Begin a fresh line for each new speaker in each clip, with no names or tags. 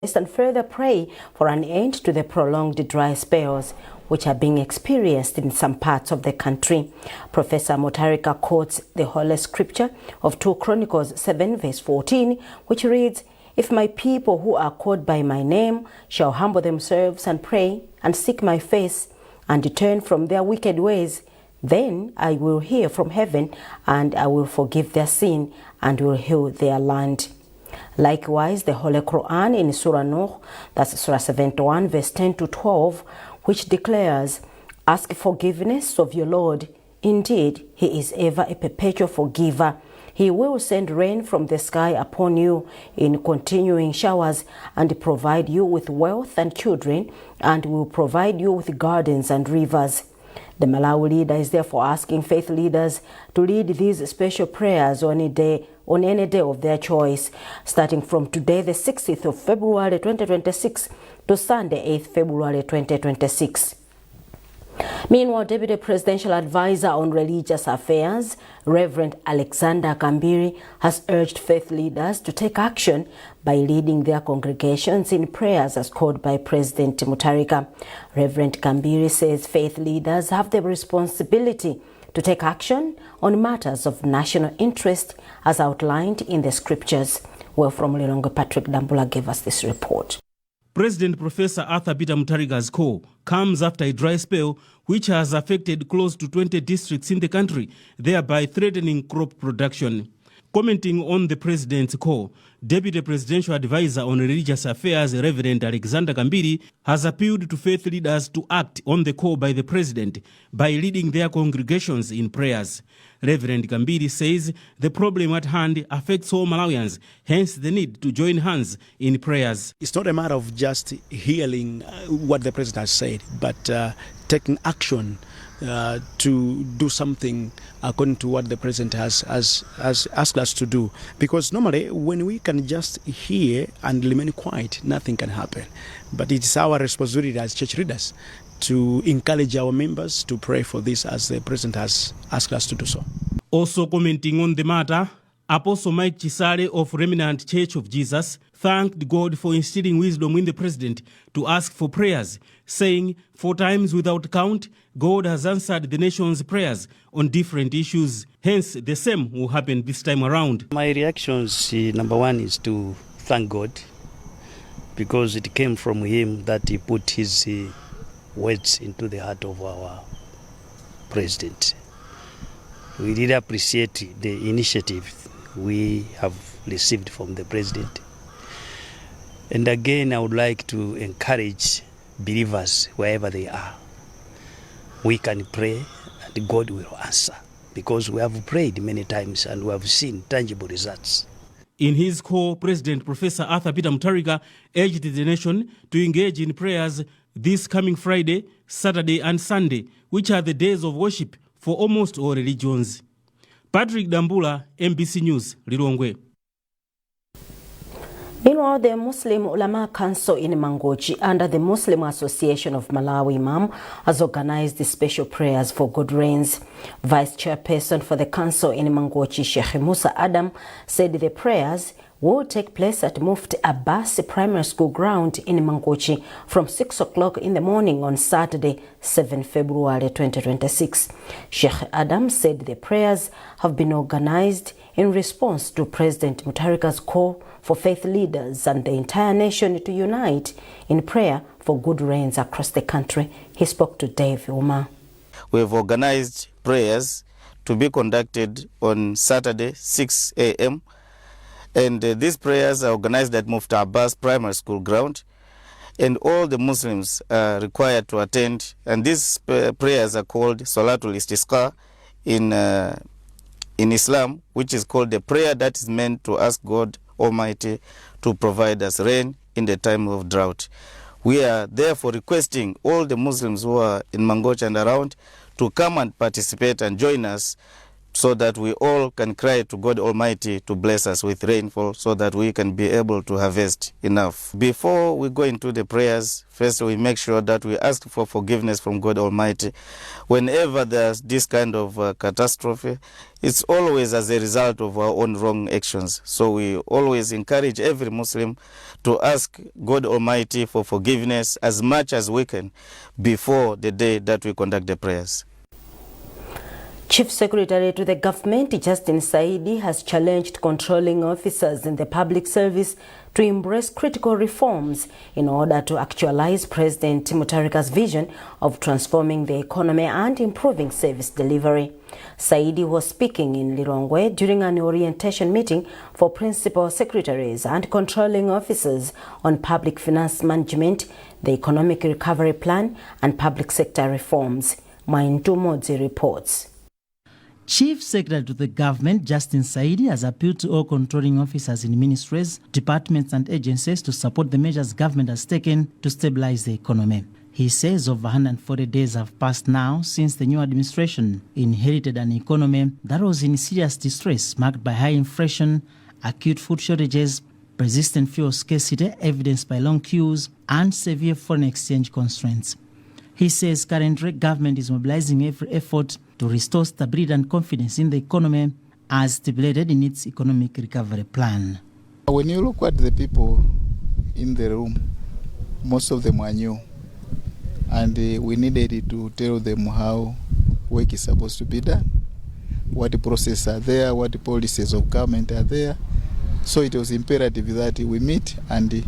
and further pray for an end to the prolonged dry spells which are being experienced in some parts of the country. Professor Mutharika quotes the Holy Scripture of 2 Chronicles 7 verse 14, which reads, "If my people who are called by my name shall humble themselves and pray and seek my face and turn from their wicked ways, then I will hear from heaven and I will forgive their sin and will heal their land." Likewise, the Holy Quran in Surah Nuh, that's Surah 71 verse 10 to 12, which declares, "Ask forgiveness of your Lord. Indeed, he is ever a perpetual forgiver. He will send rain from the sky upon you in continuing showers and provide you with wealth and children, and will provide you with gardens and rivers." The Malawi leader is therefore asking faith leaders to lead these special prayers on any day of their choice, starting from today, the 6th of February 2026, to Sunday, 8th February 2026. Meanwhile, Deputy Presidential Advisor on Religious Affairs, Reverend Alexander Kambiri, has urged faith leaders to take action by leading their congregations in prayers as called by President Mutharika. Reverend Kambiri says faith leaders have the responsibility to take action on matters of national interest as outlined in the scriptures. Well, from Lero, Patrick Dambula gave us this report.
President Professor Arthur Peter Mutharika's call comes after a dry spell which has affected close to 20 districts in the country, thereby threatening crop production. Commenting on the president's call, Deputy Presidential Advisor on Religious Affairs Reverend Alexander Kambiri has appealed to faith leaders to act on the call by the president by leading their congregations in prayers. Reverend Kambiri says the problem at hand affects all Malawians, hence the need to join hands in prayers.
It's not a matter of just hearing what the president has said, but taking action to do something according to what the president has asked us to do. Because normally when we can just hear and remain quiet, nothing can happen. But it's our responsibility as church leaders to encourage our members to pray for this as the president has asked us to do so.
Also commenting on the matter, Apostle Mike Chisale of Remnant Church of Jesus thanked God for instilling wisdom in the president to ask for prayers, saying, "4 times without count, God has answered the nation's prayers on different issues. Hence, the same will happen this time around."
My reactions, number one, is to thank God, because it came from him that he put his words into the heart of our president. We really appreciate the initiative we have received from the president. And again, I would like to encourage believers wherever they are. We can pray and God will answer, because we have prayed many times and we have seen tangible results.
In his call, President Professor Arthur Peter Mutharika urged the nation to engage in prayers this coming Friday, Saturday and Sunday, which are the days of worship for almost all religions. Patrick Dambula, MBC News, Lilongwe.
Meanwhile, the Muslim Ulama Council in Mangochi, under the Muslim Association of Malawi Imam, has organized the special prayers for good rains. Vice Chairperson for the Council in Mangochi, Sheikh Musa Adam, said the prayers will take place at Mufti Abbas Primary School ground in Mangochi from 6 o'clock in the morning on Saturday, 7 February 2026. Sheikh Adam said the prayers have been organized in response to President Mutharika's call for faith leaders and the entire nation to unite in prayer for good rains across the country. He spoke to Dave Uma.
We have organized prayers to be conducted on Saturday, 6 a.m. And these prayers are organized at Mufti Abbas Primary School ground, and all the Muslims are required to attend. And these prayers are called Salatul Istisqa in Islam, which is called the prayer that is meant to ask God Almighty to provide us rain in the time of drought. We are therefore requesting all the Muslims who are in Mangochi and around to come and participate and join us so that we all can cry to God Almighty to bless us with rainfall so that we can be able to harvest enough. Before we go into the prayers, first we make sure that we ask for forgiveness from God Almighty. Whenever there's this kind of catastrophe, it's always as a result of our own wrong actions. So we always encourage every Muslim to ask God Almighty for forgiveness as much as we can before the day that we conduct the prayers.
Chief Secretary to the government, Justin Saidi, has challenged controlling officers in the public service to embrace critical reforms in order to actualize President Mutharika's vision of transforming the economy and improving service delivery. Saidi was speaking in Lirongwe during an orientation meeting for principal secretaries and controlling officers on public finance management, the economic recovery plan, and public sector reforms. Maintu Modzi reports.
Chief Secretary to the government, Justin Saidi, has appealed to all controlling officers in ministries, departments and agencies to support the measures government has taken to stabilize the economy. He says over 140 days have passed now since the new administration inherited an economy that was in serious distress, marked by high inflation, acute food shortages, persistent fuel scarcity evidenced by long queues, and severe foreign exchange constraints. He says currently government is mobilizing every effort to restore stability and confidence in the economy as stipulated in its economic recovery plan.
When you look at the people in the room, most of them are new, and we needed to tell them how work is supposed to be done, what processes are there, what policies of government are there. So it was imperative that we meet and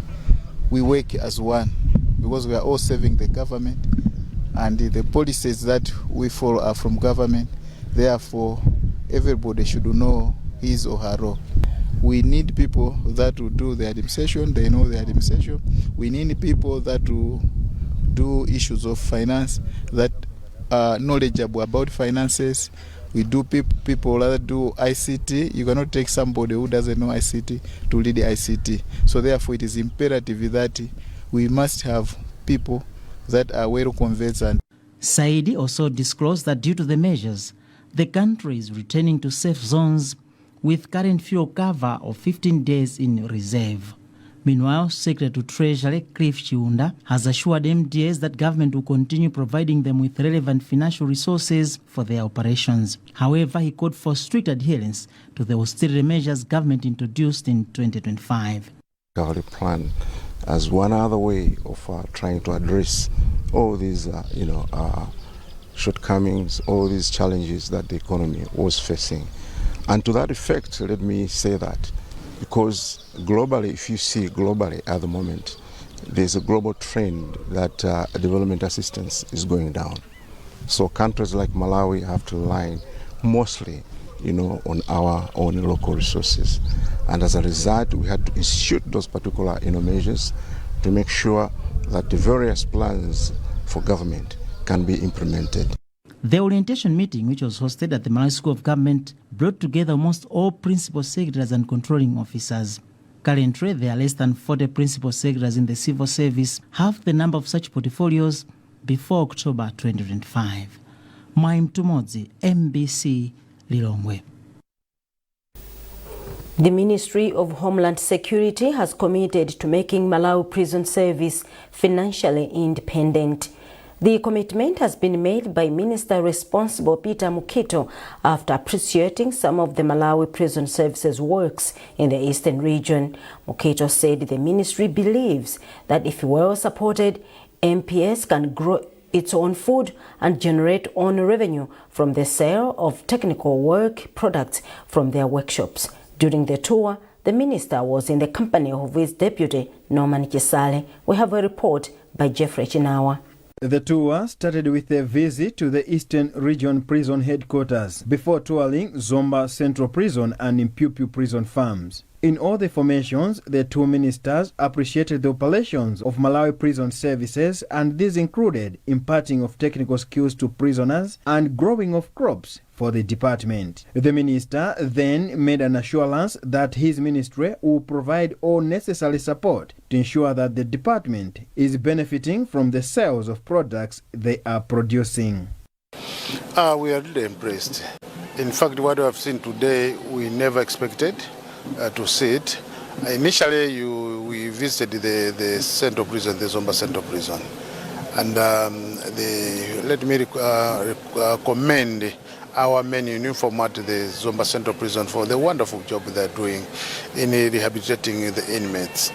we work as one, because we are all serving the government, and the policies that we follow are from government. Therefore, everybody should know his or her role. We need people that will do the administration, they know the administration. We need people that will do issues of finance, that are knowledgeable about finances. We do people that do ICT. You cannot take somebody who doesn't know ICT to lead the ICT. So therefore, it is imperative that we must have people that are well conversant.
Saidi also disclosed that due to the measures, the country is returning to safe zones with current fuel cover of 15 days in reserve. Meanwhile, Secretary to Treasury Cliff Chiunda has assured MDAs that government will continue providing them with relevant financial resources for their operations. However, he called for strict adherence to the austerity measures government introduced in 2025.
Recovery plan as one other way of trying to address all these shortcomings, all these challenges that the economy was facing. And to that effect, let me say that because globally, if you see globally at the moment, there's a global trend that development assistance is going down. So countries like Malawi have to rely mostly on our own local resources. And as a result, we had to institute those particular measures to make sure that the various plans for government can be implemented.
The orientation meeting, which was hosted at the Malawi School of Government, brought together almost all principal secretaries and controlling officers. Currently, there are less than 40 principal secretaries in the civil service, half the number of such portfolios before October 2025. Maintu Modzi, MBC, Lirongwe.
The Ministry of Homeland Security has committed to making Malawi prison service financially independent. The commitment has been made by Minister responsible Peter Mukito after appreciating some of the Malawi Prison Services works in the eastern region. Mukito said the ministry believes that if well supported, MPS can grow its own food and generate own revenue from the sale of technical work products from their workshops. During the tour, the minister was in the company of his deputy, Norman Chisale. We have a report by Jeffrey Chinawa.
The tour started with a visit to the Eastern Region Prison headquarters before touring Zomwe Central Prison and Impupu Prison farms. In all the formations, the two ministers appreciated the operations of Malawi Prison Services, and these included imparting of technical skills to prisoners and growing of crops for the department. The minister then made an assurance that his ministry will provide all necessary support to ensure that the department is benefiting from the sales of products they are producing.
We are really impressed In fact, what we have seen today, we never expected to see it. Initially, we visited the central prison, the Zomwe central prison. And let me commend our men in uniform at the Zomwe central prison for the wonderful job they're doing in rehabilitating the inmates.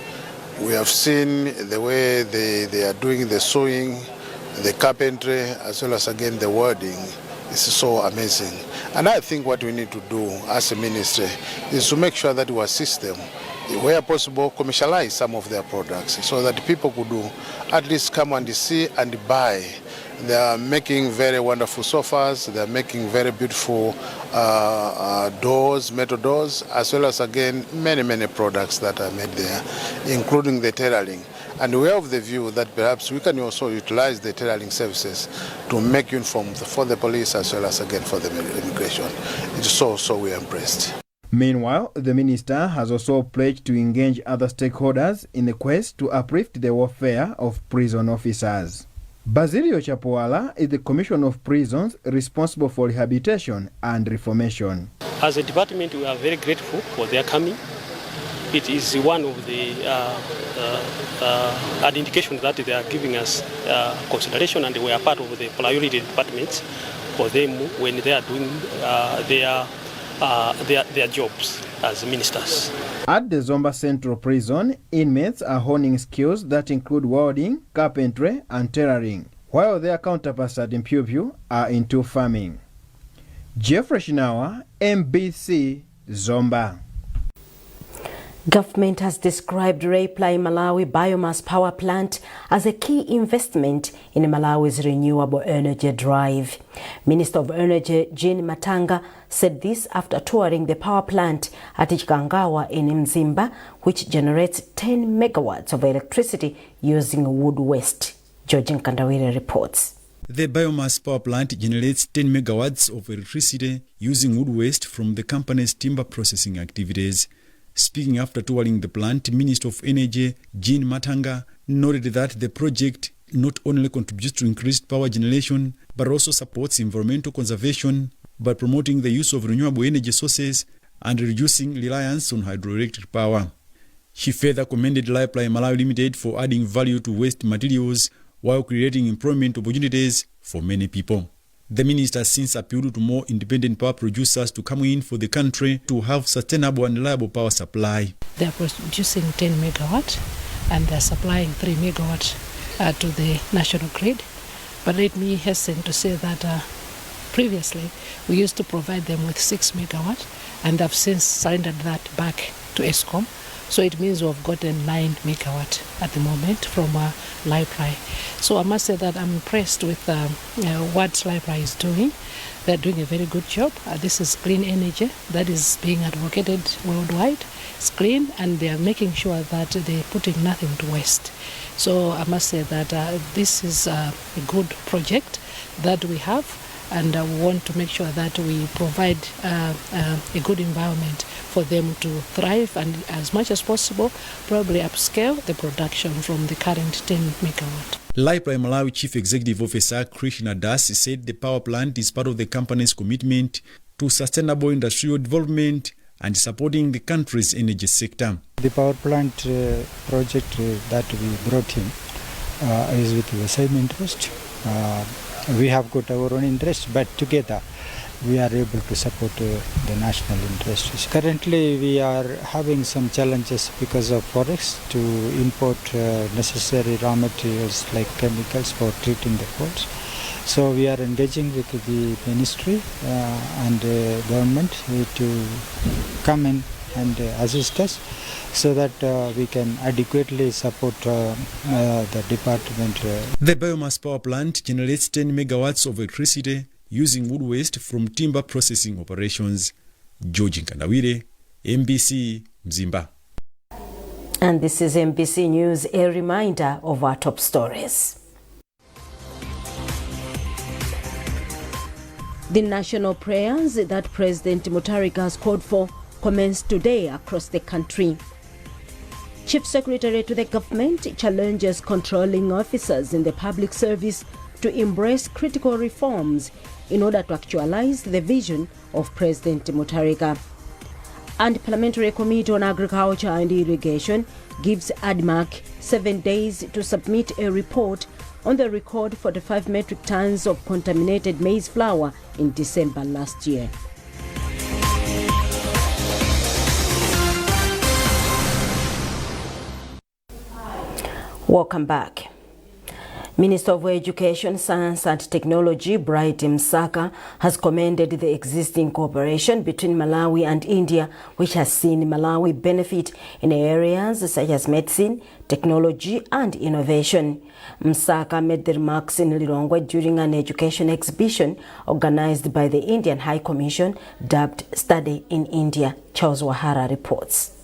We have seen the way they are doing the sewing, the carpentry, as well as again the welding. It's so amazing. And I think what we need to do as a ministry is to make sure that we assist them, where possible, commercialize some of their products so that people could do at least come and see and buy. They are making very wonderful sofas, they are making very beautiful doors, metal doors, as well as again many products that are made there, including the tailoring. And we have the view that perhaps we can also utilize the tailoring services to make uniforms for the police as well as again for the immigration. It's so we are impressed.
Meanwhile, the minister has also pledged to engage other stakeholders in the quest to uplift the welfare of prison officers. Basilio Chapoala is the Commissioner of Prisons responsible for rehabilitation and reformation.
As a department, we are very grateful for their coming. It is one of the an indication that they are giving us consideration, and we are part of the priority departments for them when they are doing their jobs as ministers.
At the Zomwe Central Prison, inmates are honing skills that include welding, carpentry, and tailoring, while their counterparts at Mpupu are into farming. Jeffrey Shinawa, MBC, Zomba.
Government has described Malawi Biomass power plant as a key investment in Malawi's renewable energy drive. Minister of Energy Jean Matanga said this after touring the power plant at Chikangawa in Mzimba, which generates 10 megawatts of electricity using wood waste. George Nkandawire reports.
The biomass power plant generates 10 megawatts of electricity using wood waste from the company's timber processing activities. Speaking after touring the plant, Minister of Energy Jean Matanga noted that the project not only contributes to increased power generation, but also supports environmental conservation by promoting the use of renewable energy sources and reducing reliance on hydroelectric power. She further commended Malawi Limited for adding value to waste materials while creating employment opportunities for many people. The minister has since appealed to more independent power producers to come in for the country to have sustainable and reliable power supply.
They are producing 10 megawatt and they are supplying 3 megawatt to the national grid. But let me hasten to say that previously we used to provide them with 6 megawatt and they've since surrendered that back to ESCOM. So it means we've gotten 9 megawatt at the moment from Library. So I must say that I'm impressed with what Library is doing. They're doing a very good job. This is clean energy that is being advocated worldwide. It's clean and they are making sure that they're putting nothing to waste. So I must say that this is a good project that we have, and we want to make sure that we provide a good environment for them to thrive and as much as possible probably upscale the production from the current 10 megawatt.
Library Malawi Chief Executive Officer Krishna Das said the power plant is part of the company's commitment to sustainable industrial development and supporting the country's energy sector.
The power plant project that we brought in is with the same interest. We have got our own interest, but together we are able to support the national interests. Currently we are having some challenges because of forex to import necessary raw materials like chemicals for treating the coals. So we are engaging with the ministry and government to come in and assist us so that we can adequately support the department.
The biomass power plant generates 10 megawatts of electricity using wood waste from timber processing operations. George Nkandawire, MBC, Mzimba.
And this is MBC News, a reminder of our top stories. The national prayers that President Mutharika has called for commenced today across the country. Chief Secretary to the government challenges controlling officers in the public service to embrace critical reforms in order to actualize the vision of President Mutharika. And Parliamentary Committee on Agriculture and Irrigation gives Admarc 7 days to submit a report on the record 45 metric tons of contaminated maize flour in December last year. Welcome back. Minister of Education, Science and Technology, Bright Msaka, has commended the existing cooperation between Malawi and India, which has seen Malawi benefit in areas such as medicine, technology and innovation. Msaka made the remarks in Lero during an education exhibition organized by the Indian High Commission dubbed Study in India. Charles Wahara reports.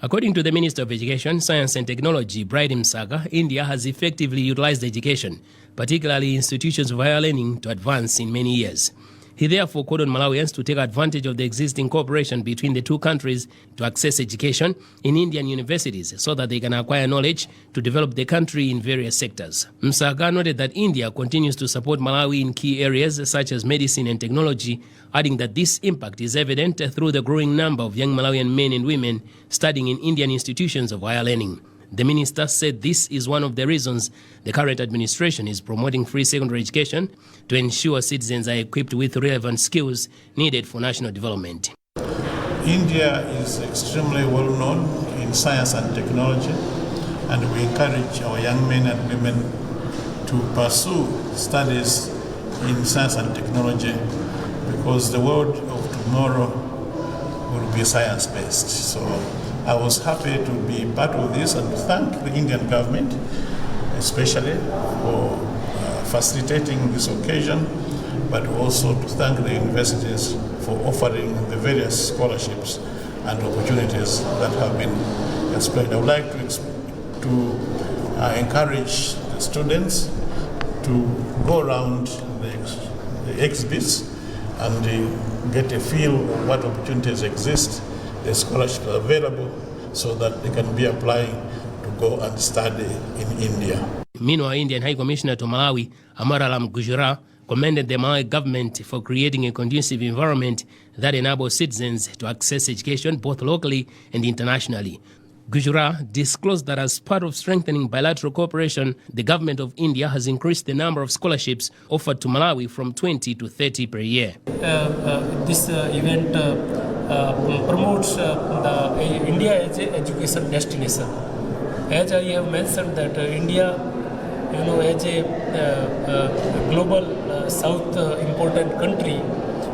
According to the Minister of Education, Science and Technology, Bright Msaka, India has effectively utilized education, particularly institutions of higher learning, to advance in many years. He therefore called on Malawians to take advantage of the existing cooperation between the two countries to access education in Indian universities so that they can acquire knowledge to develop the country in various sectors. Msaka noted that India continues to support Malawi in key areas such as medicine and technology, adding that this impact is evident through the growing number of young Malawian men and women studying in Indian institutions of higher learning. The minister said this is one of the reasons the current administration is promoting free secondary education to ensure citizens are equipped with relevant skills needed for national development.
India is extremely well known in science and technology, and we encourage our young men and women to pursue studies in science and technology because the world of tomorrow will be science-based. So I was happy to be part of this and thank the Indian government, especially for facilitating this occasion, but also to thank the universities for offering the various scholarships and opportunities that have been explained. I would like to encourage the students to go around the exhibits and get a feel of what opportunities exist. The scholarships are available so that they can be applying to go and study in India.
Meanwhile, Indian High Commissioner to Malawi, Amaralam Gujra, commended the Malawi government for creating a conducive environment that enables citizens to access education both locally and internationally. Gujra disclosed that as part of strengthening bilateral cooperation, the government of India has increased the number of scholarships offered to Malawi from 20 to 30 per year.
This event promotes the India as an education destination. As I have mentioned that India, as a global south important country,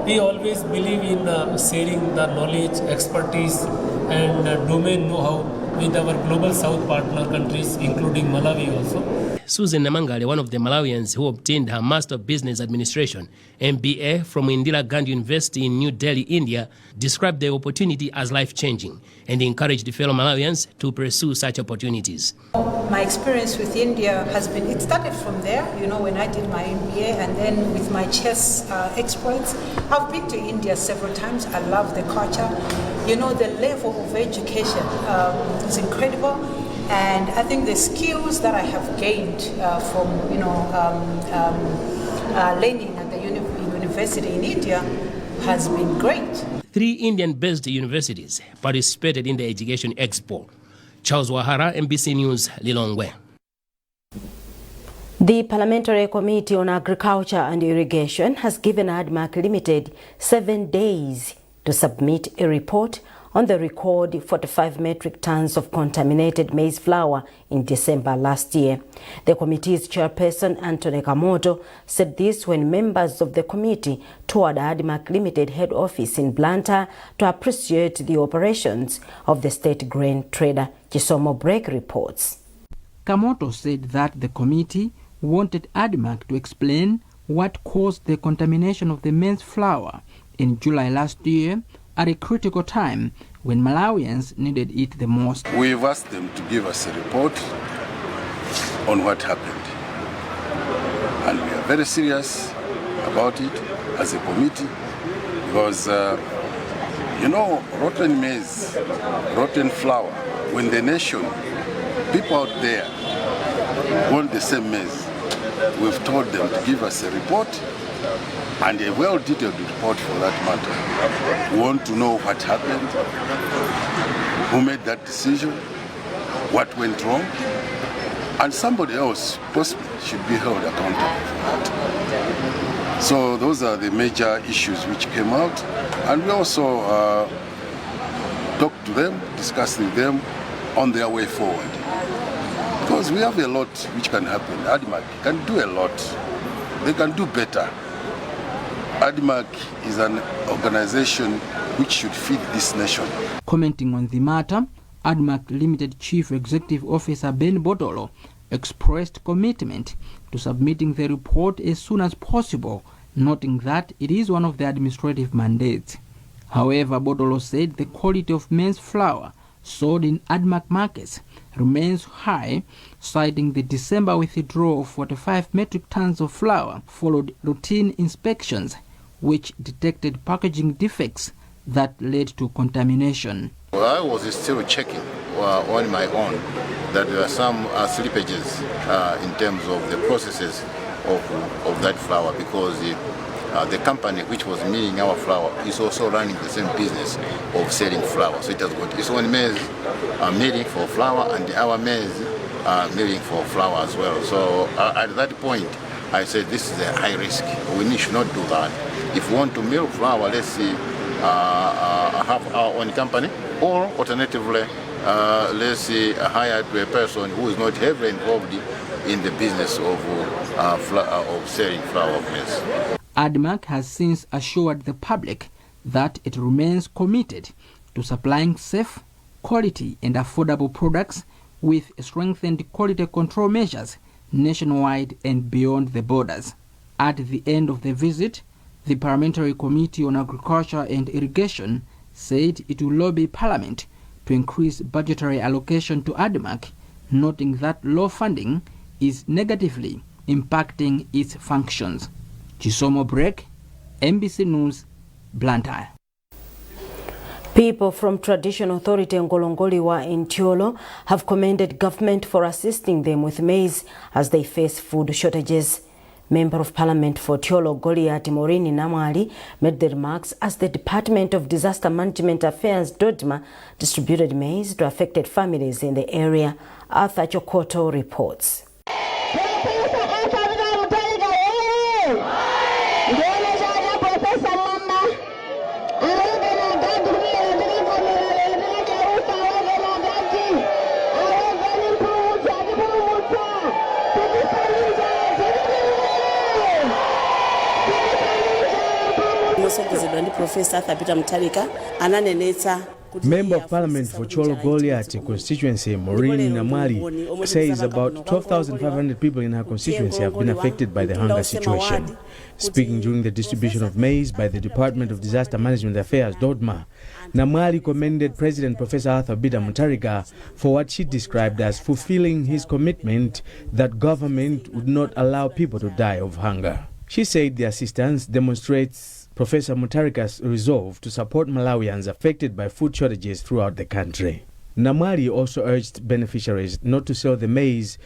we always believe in sharing the knowledge, expertise and domain know-how with our global south partner countries, including Malawi also.
Susan Namangale, one of the Malawians who obtained her Master of Business Administration, MBA, from Indira Gandhi University in New Delhi, India, described the opportunity as life-changing and encouraged fellow Malawians to pursue such opportunities.
My experience with India has been, it started from there, when I did my MBA, and then with my chess exploits. I've been to India several times. I love the culture. The level of education is incredible. And I think the skills that I have gained from, learning at the university in India has been great.
3 Indian-based universities participated in the Education Expo. Charles Wahara, NBC News, Lilongwe.
The Parliamentary Committee on Agriculture and Irrigation has given Admarc Limited 7 days to submit a report on the record 45 metric tons of contaminated maize flour in December last year. The committee's chairperson, Anthony Kamoto, said this when members of the committee toured Admarc Limited head office in Blantyre to appreciate the operations of the state grain trader. Chisomo Break reports.
Kamoto said that the committee wanted Admarc to explain what caused the contamination of the maize flour in July last year, at a critical time when Malawians needed it the most.
We've asked them to give us a report on what happened. And we are very serious about it as a committee because, rotten maize, rotten flour, when the nation, people out there want the same maize, We've told them to give us a report, and a well-detailed report for that matter. We want to know what happened, who made that decision, what went wrong, and somebody else possibly should be held accountable for that. So those are the major issues which came out, and we also talked to them, discussed with them on their way forward. Because we have a lot which can happen. Admarc can do a lot. They can do better. Admarc is an organization which should feed this nation.
Commenting on the matter, Admarc Limited Chief Executive Officer Ben Bodolo expressed commitment to submitting the report as soon as possible, noting that it is one of the administrative mandates. However, Bodolo said the quality of maize flour sold in Admarc markets remains high, citing the December withdrawal of 45 metric tons of flour followed routine inspections, which detected packaging defects that led to contamination.
Well, I was still checking on my own that there are some slippages in terms of the processes of that flour, because the company which was milling our flour is also running the same business of selling flour. So it has got its own maize milling for flour and our maize milling for flour as well. So at that point, I said this is a high risk. We should not do that. If we want to mill flour, let's see, have our own company, or alternatively, let's see, hire to a person who is not heavily involved in the business of selling flour of maize.
Admarc has since assured the public that it remains committed to supplying safe, quality and affordable products with strengthened quality control measures nationwide and beyond the borders. At the end of the visit, the Parliamentary Committee on Agriculture and Irrigation said it will lobby Parliament to increase budgetary allocation to Admarc, noting that low funding is negatively impacting its functions. Chisomo Break, MBC News, Blantyre.
People from Traditional Authority Ngolongoliwa in Tiolo have commended government for assisting them with maize as they face food shortages. Member of Parliament for Tiolo Goliath Morini Namwali made the remarks as the Department of Disaster Management Affairs DODMA distributed maize to affected families in the area. Arthur Chokoto reports.
Member of Parliament for Cholo Goliath constituency, Morini Namwali, says about 12,500 people in her constituency have been affected by the hunger situation. Speaking during the distribution of maize by the Department of Disaster Management Affairs, DODMA, Namwali commended President Professor Adhabita Mutharika for what she described as fulfilling his commitment that government would not allow people to die of hunger. She said the assistance demonstrates Professor Mutharika's resolve to support Malawians affected by food shortages throughout the country. Namwali also urged beneficiaries not to sell the maize,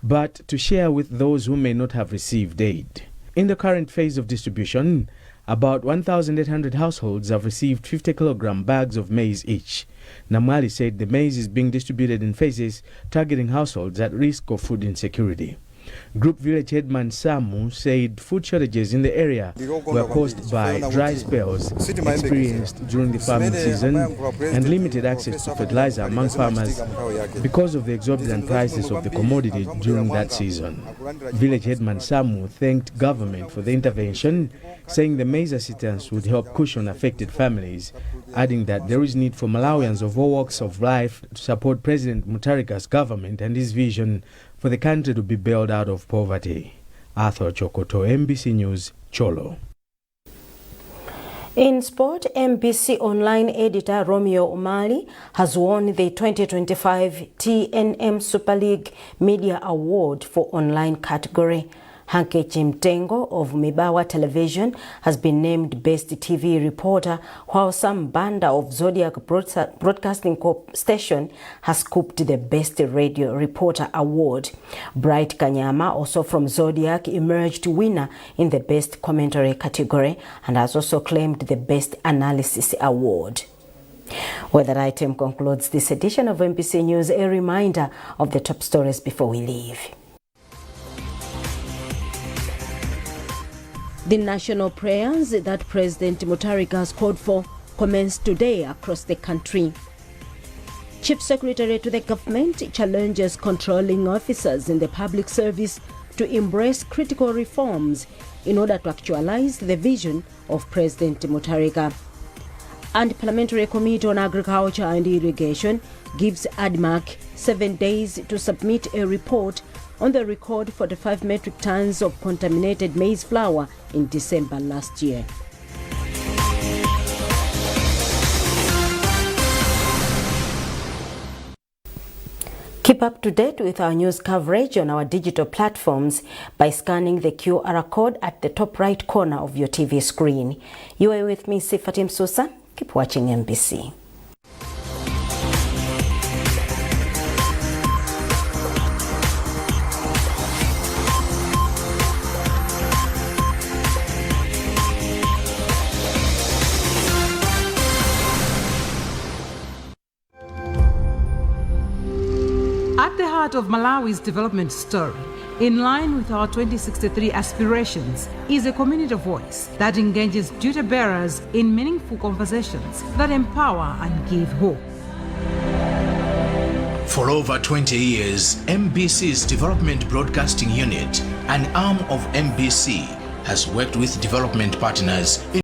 but to share with those who may not have received aid. In the current phase of distribution, about 1,800 households have received 50-kilogram bags of maize each. Namwali said the maize is being distributed in phases targeting households at risk of food insecurity. Group village headman Samu said food shortages in the area were caused by dry spells experienced during the farming season and limited access to fertilizer among farmers because of the exorbitant prices of the commodity during that season. Village headman Samu thanked government for the intervention, saying the maize assistance would help cushion affected families, adding that there is need for Malawians of all walks of life to support President Mutharika's government and his vision for the country to be bailed out of poverty. Arthur Chokoto, MBC News, Cholo.
In sport, MBC online editor Romeo Umali has won the 2025 TNM Super League Media Award for online category. Nkhani Mtengo of Mibawa Television has been named Best TV Reporter, while Sam Banda of Zodiac Broadcasting Station has scooped the Best Radio Reporter Award. Bright Kanyama, also from Zodiac, emerged winner in the Best Commentary category and has also claimed the Best Analysis Award. Well, that item concludes this edition of MBC News. A reminder of the top stories before we leave. The national prayers that President Mutharika has called for commenced today across the country. Chief Secretary to the government challenges controlling officers in the public service to embrace critical reforms in order to actualize the vision of President Mutharika. And Parliamentary Committee on Agriculture and Irrigation gives Admarc 7 days to submit a report on the record 45 metric tons of contaminated maize flour in December last year. Keep up to date with our news coverage on our digital platforms by scanning the QR code at the top right corner of your TV screen. You are with me, Sifatim Susa. Keep watching MBC.
At the heart of Malawi's development story, in line with our 2063 aspirations, is a community voice that engages duty bearers in meaningful conversations that empower and give hope.
For over 20 years, MBC's Development Broadcasting Unit, an arm of MBC, has worked with development partners in